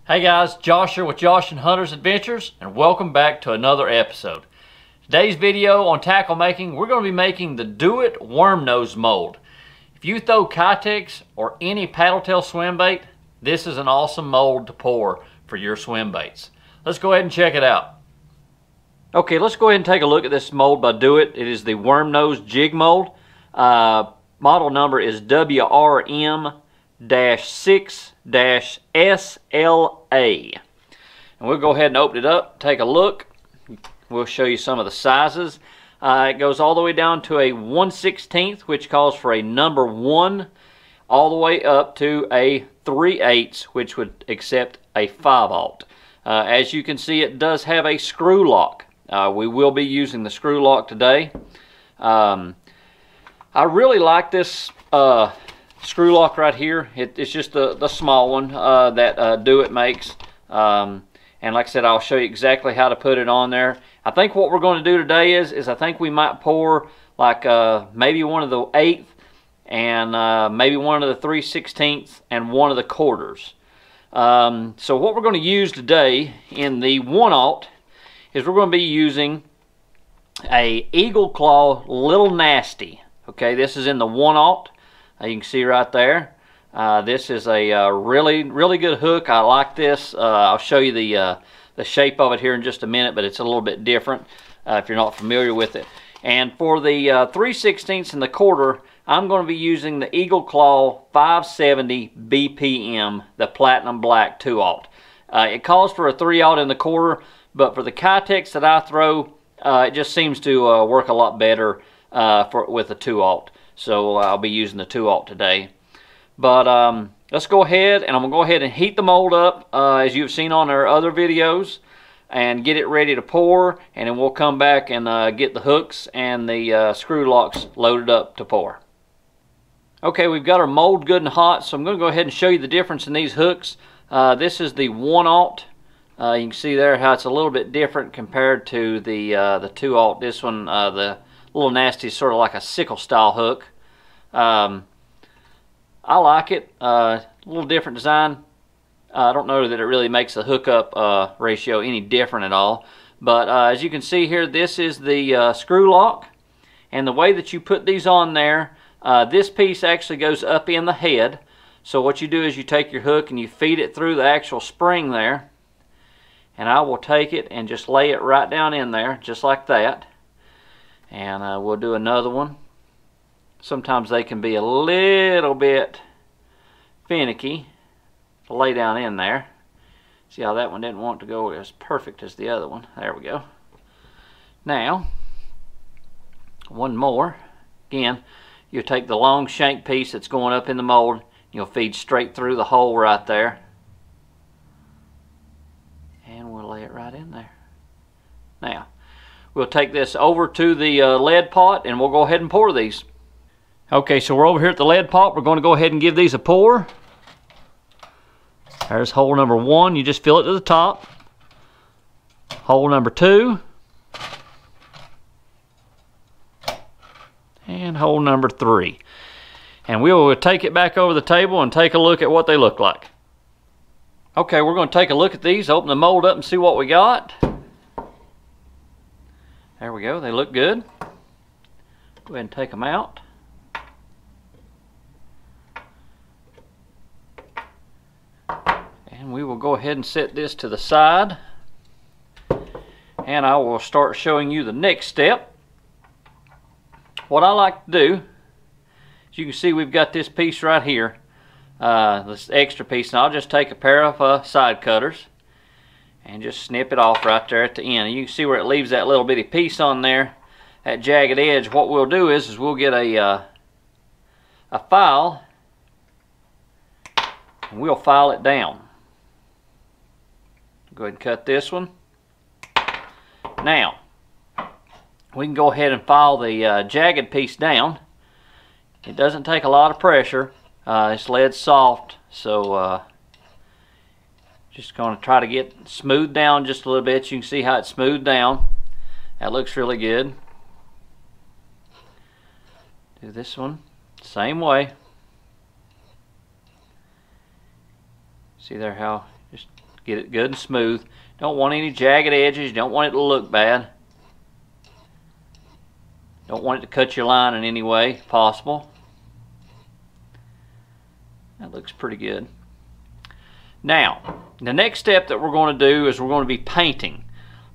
Hey guys, Josh here with Josh and Hunter's Adventures, and welcome back to another episode. Today's video on tackle making, we're going to be making the Do It Worm Nose mold. If you throw Kitex or any paddle tail swim bait, this is an awesome mold to pour for your swim baits. Let's go ahead and check it out. Okay, let's go ahead and take a look at this mold by Do It. It is the Worm Nose Jig Mold. Model number is WRM-6-SLA. And we'll go ahead and open it up, take a look. We'll show you some of the sizes. It goes all the way down to a 1/16, which calls for a number 1, all the way up to a 3/8, which would accept a 5/0. As you can see, it does have a screw lock. We will be using the screw lock today. I really like this screw lock right here. It's just the small one that Do It makes. And like I said, I'll show you exactly how to put it on there. I think what we're going to do today is I think we might pour like maybe one of the 1/8 and maybe one of the 3/16 and one of the 1/4. So what we're going to use today in the 1/0 is we're going to be using a Eagle Claw Little Nasty. Okay, this is in the 1/0. You can see right there. This is a really good hook. I like this. I'll show you the shape of it here in just a minute, but it's a little bit different if you're not familiar with it. And for the 3/16 and the 1/4, I'm going to be using the Eagle Claw 570 BPM, the Platinum Black 2/0. It calls for a 3/0 in the 1/4, but for the Kitex that I throw, it just seems to work a lot better with a 2/0. So I'll be using the 2/0 today. But let's go ahead, and I'm going to go ahead and heat the mold up as you've seen on our other videos, and get it ready to pour, and then we'll come back and get the hooks and the screw locks loaded up to pour. Okay, we've got our mold good and hot, so I'm going to go ahead and show you the difference in these hooks. This is the 1/0. You can see there how it's a little bit different compared to the 2/0. This one, the Little Nasty, is sort of like a sickle style hook. I like it. A little different design. I don't know that it really makes the hookup ratio any different at all. But as you can see here, this is the screw lock. And the way that you put these on there, this piece actually goes up in the head. So what you do is you take your hook and you feed it through the actual spring there. And I will take it and just lay it right down in there, just like that. And we'll do another one. Sometimes they can be a little bit finicky to lay down in there. See how that one didn't want to go as perfect as the other one. There we go. Now, one more. Again, you'll take the long shank piece that's going up in the mold. You'll feed straight through the hole right there. And we'll lay it right in there. Now, we'll take this over to the lead pot, and we'll go ahead and pour these. Okay, so we're over here at the lead pot. We're going to go ahead and give these a pour. There's hole number 1. You just fill it to the top. Hole number 2. And hole number 3. And we will take it back over the table and take a look at what they look like. Okay, we're going to take a look at these, open the mold up and see what we got. There we go, they look good. Go ahead and take them out. And we will go ahead and set this to the side. And I will start showing you the next step. What I like to do, as you can see, we've got this piece right here. This extra piece, and I'll just take a pair of side cutters and just snip it off right there at the end. And you can see where it leaves that little bitty piece on there, that jagged edge. What we'll do is we'll get a file, and we'll file it down. Go ahead and cut this one. Now, we can go ahead and file the jagged piece down. It doesn't take a lot of pressure. This lead's soft, so just going to try to get smoothed down just a little bit. You can see how it's smoothed down. That looks really good. Do this one same way. See there how just Get it good and smooth. Don't want any jagged edges. You don't want it to look bad. Don't want it to cut your line in any way possible. That looks pretty good. Now, the next step that we're going to do is we're going to be painting.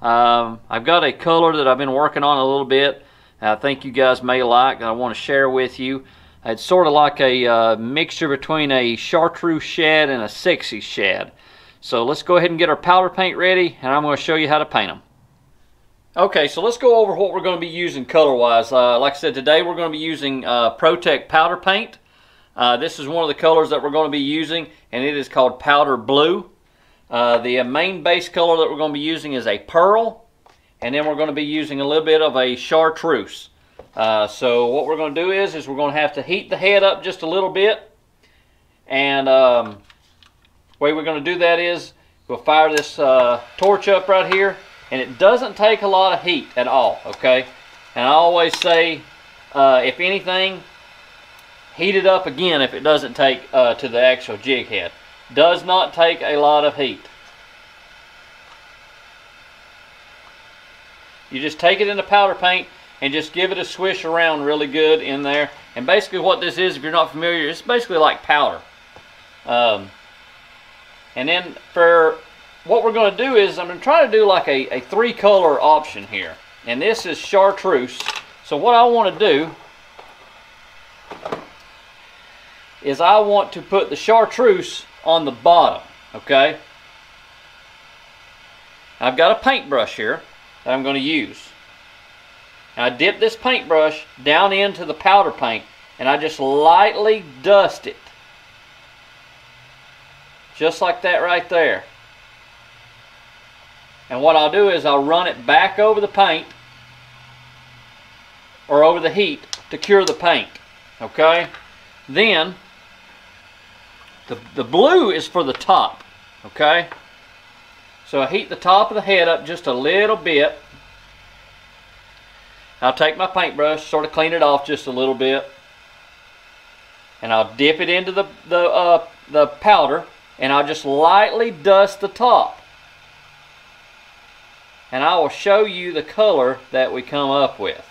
I've got a color that I've been working on a little bit. I think you guys may like, I want to share with you. It's sort of like a mixture between a chartreuse shad and a sexy shad. So let's go ahead and get our powder paint ready, and I'm going to show you how to paint them. Okay, so let's go over what we're going to be using color-wise. Like I said, today we're going to be using Protect powder paint. This is one of the colors that we're going to be using, and it is called Powder Blue. The main base color that we're going to be using is a pearl, and then we're going to be using a little bit of a chartreuse. So what we're going to do is we're going to have to heat the head up just a little bit, and the way we're going to do that is we'll fire this torch up right here, and it doesn't take a lot of heat at all, okay? And I always say, if anything, heat it up again if it doesn't take to the actual jig head. Does not take a lot of heat. You just take it in the powder paint and just give it a swish around really good in there. And basically what this is, if you're not familiar, it's basically like powder. And then for what we're going to do is I'm going to try to do like a three-color option here. And this is chartreuse. So what I want to do is I want to put the chartreuse on the bottom, okay? I've got a paintbrush here that I'm going to use. And I dip this paintbrush down into the powder paint and I just lightly dust it. Just like that right there. And what I'll do is I'll run it back over the paint or over the heat to cure the paint, okay? Then the blue is for the top, okay? So I heat the top of the head up just a little bit. I'll take my paintbrush, sort of clean it off just a little bit, and I'll dip it into the powder, and I'll just lightly dust the top. And I will show you the color that we come up with.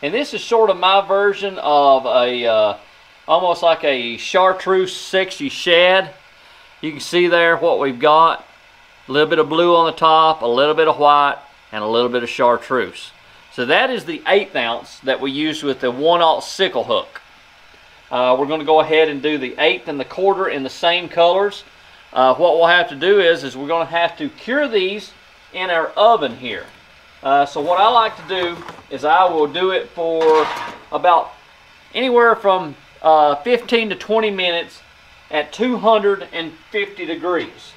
And this is sort of my version of a almost like a chartreuse sexy shad. You can see there what we've got. A little bit of blue on the top, a little bit of white, and a little bit of chartreuse. So that is the 1/8 ounce that we used with the 1/0 sickle hook. We're going to go ahead and do the 1/8 and the 1/4 in the same colors. What we'll have to do is we're going to have to cure these in our oven here. So what I like to do is I will do it for about anywhere from 15 to 20 minutes at 250 degrees.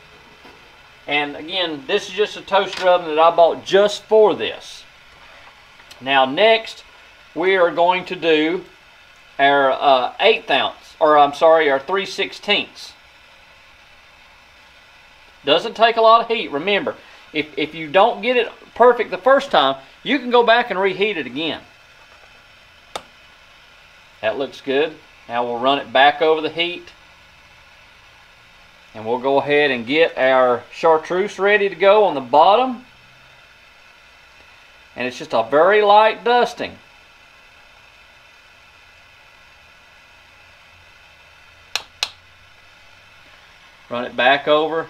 And again, this is just a toaster oven that I bought just for this. Now next, we are going to do our 1/8 ounce, or I'm sorry, our 3/16. Doesn't take a lot of heat. Remember, if you don't get it perfect the first time, you can go back and reheat it again. That looks good. Now we'll run it back over the heat. And we'll go ahead and get our chartreuse ready to go on the bottom. And it's just a very light dusting. Run it back over.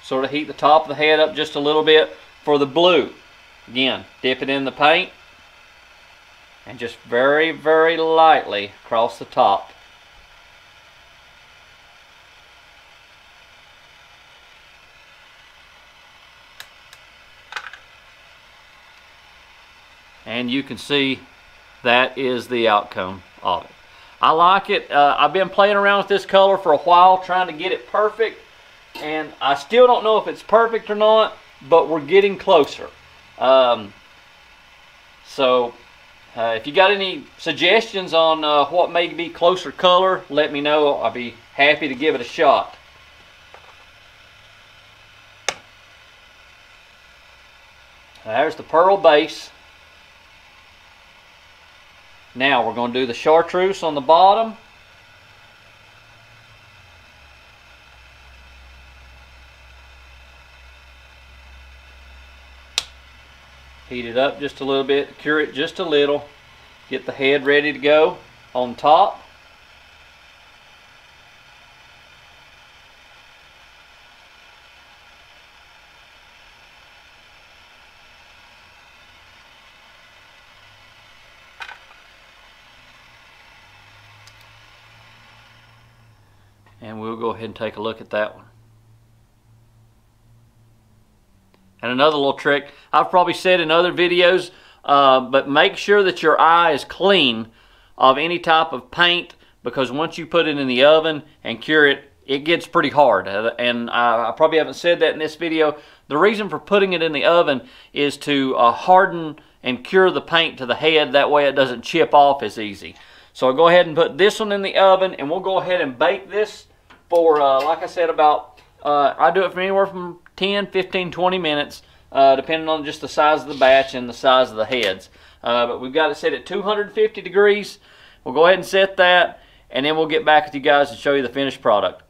Sort of heat the top of the head up just a little bit for the blue. Again, dip it in the paint. And just very, very lightly across the top. And you can see that is the outcome of it. I like it. I've been playing around with this color for a while, trying to get it perfect. And I still don't know if it's perfect or not, but we're getting closer. If you got any suggestions on what may be closer color, let me know. I'll be happy to give it a shot. There's the pearl base. Now we're going to do the chartreuse on the bottom. Heat it up just a little bit, cure it just a little. Get the head ready to go on top. And we'll go ahead and take a look at that one. And another little trick, I've probably said in other videos, but make sure that your eye is clean of any type of paint, because once you put it in the oven and cure it, it gets pretty hard. And I probably haven't said that in this video. The reason for putting it in the oven is to harden and cure the paint to the head. That way it doesn't chip off as easy. So I'll go ahead and put this one in the oven, and we'll go ahead and bake this for, like I said, about, I do it for anywhere from 10, 15, 20 minutes, depending on just the size of the batch and the size of the heads. But we've got it set at 250 degrees. We'll go ahead and set that, and then we'll get back with you guys and show you the finished product.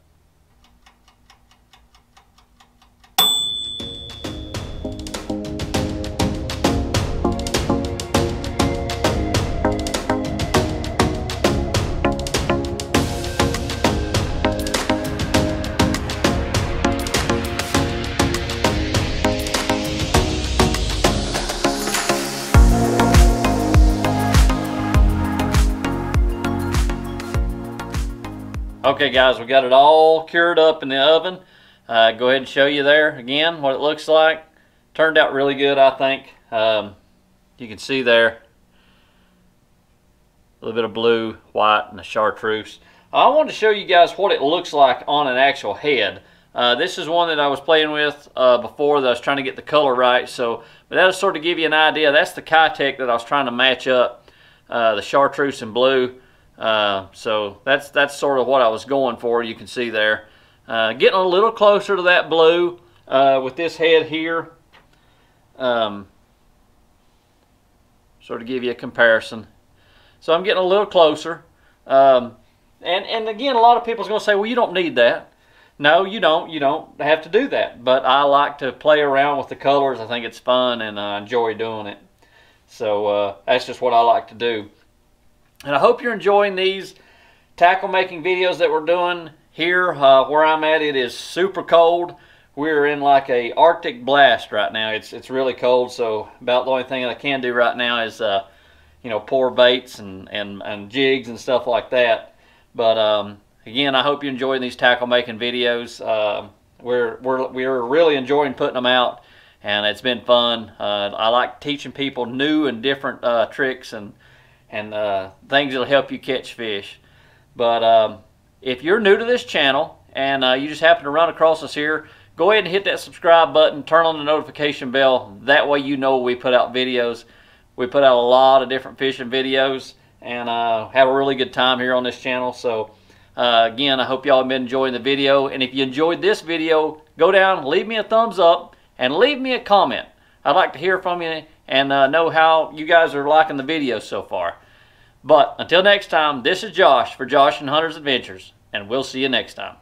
Okay guys, we got it all cured up in the oven. Go ahead and show you there again what it looks like. Turned out really good, I think. You can see there a little bit of blue, white, and the chartreuse. I wanted to show you guys what it looks like on an actual head. This is one that I was playing with before that I was trying to get the color right. But that'll sort of give you an idea. That's the Kitech that I was trying to match up, the chartreuse and blue. So that's sort of what I was going for. You can see there, getting a little closer to that blue with this head here. Sort of give you a comparison. So I'm getting a little closer, and again, a lot of people's going to say, well, you don't need that. No, you don't. You don't have to do that. But I like to play around with the colors. I think it's fun, and I enjoy doing it. So that's just what I like to do. And I hope you're enjoying these tackle making videos that we're doing here. Where I'm at, it is super cold. We're in like a Arctic blast right now. It's really cold, so about the only thing that I can do right now is you know, pour baits and jigs and stuff like that. But again, I hope you're enjoying these tackle making videos. We're really enjoying putting them out, and it's been fun. I like teaching people new and different tricks and things that'll help you catch fish. But if you're new to this channel and you just happen to run across us here, go ahead and hit that subscribe button, turn on the notification bell. That way you know we put out videos. We put out a lot of different fishing videos, and have a really good time here on this channel. So again, I hope y'all have been enjoying the video, and if you enjoyed this video, go down, leave me a thumbs up, and leave me a comment. I'd like to hear from you and know how you guys are liking the videos so far. But until next time, this is Josh for Josh and Hunter's Adventures, and we'll see you next time.